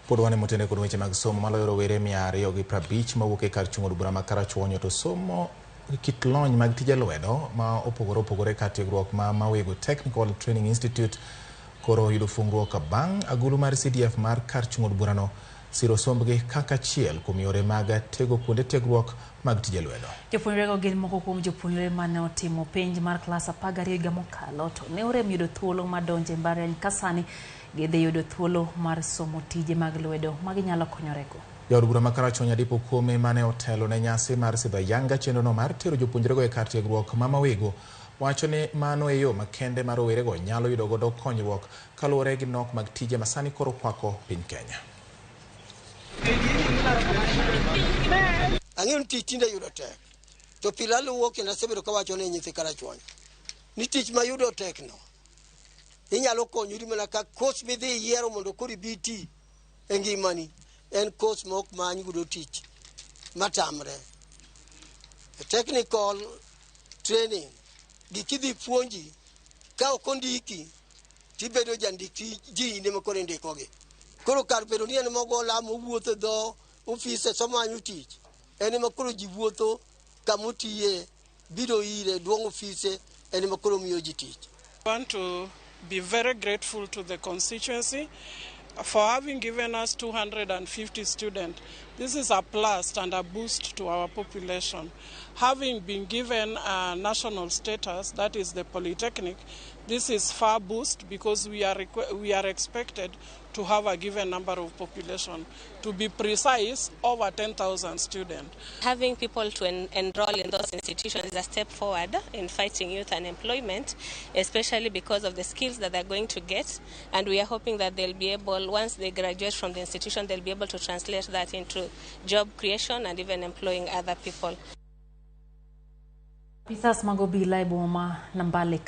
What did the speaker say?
Podwane motende kod weche mag somo maloyo rowere 250 mawuok e kar chung'o od bura makare to somo kit lony mag tije lwedo ma opogore kar tiegruok ma Mawego Technical Training Institute koro yudo fungruok bang' agulu mar CDF mar kar chung'o od burano siro sombgi kaka achiel kuom yore mag tego kuonde tiegruok mag tije lwedo. Jopuonjrego gin moko kuom jopuonjre mane otimo penj mar klas 12 higa mokalo to ne orem yudo thuolo madonjo e mbalariany ka sani gidhi yudo thuolo mar somo tije mag lwedo ma ginyalo konyorego. Jaod bura makare Adipo Okuome mane otelo ne nyasi mar sidho yanga chenrono mar tero jopuonjrego e kar tiegruok ma Mawego wacho ni mano e yo makende mar rowerego nyalo yudo godo konyruok kaluwore gi nok mag tije ma sani koro kwako piny Kenya. Ang'eyo ni tich tinde yudo tek. To pile aluwo kendo asebedo kawacho ne nyithi karachuonyo ni tich ma yudo tek no inyalo konyori mana ka course midhi yiero mondo koro biti e ngimani en course mok many yudo tich matamre. Technical training gikidhi puonji ka ok ondiki tibedo jandiki ji ne makore ndikogi. Koro kar bedo ni en mogo lamo wuotho do office somanyo tich en makoro ji wuotho kamotiye biro ire duong office en makoro miyo ji tich. I want to be very grateful to the constituency for having given us 250 students. This is a plus and a boost to our population. Having been given a national status, that is the Polytechnic, this is far boost because we are expected to have a given number of population. To be precise, over 10,000 students. Having people to enroll in those institutions is a step forward in fighting youth unemployment, especially because of the skills that they're going to get. And we are hoping that they'll be able, once they graduate from the institution, they'll be able to translate that into job creation and even employing other people. Pisas magobila iboma nambale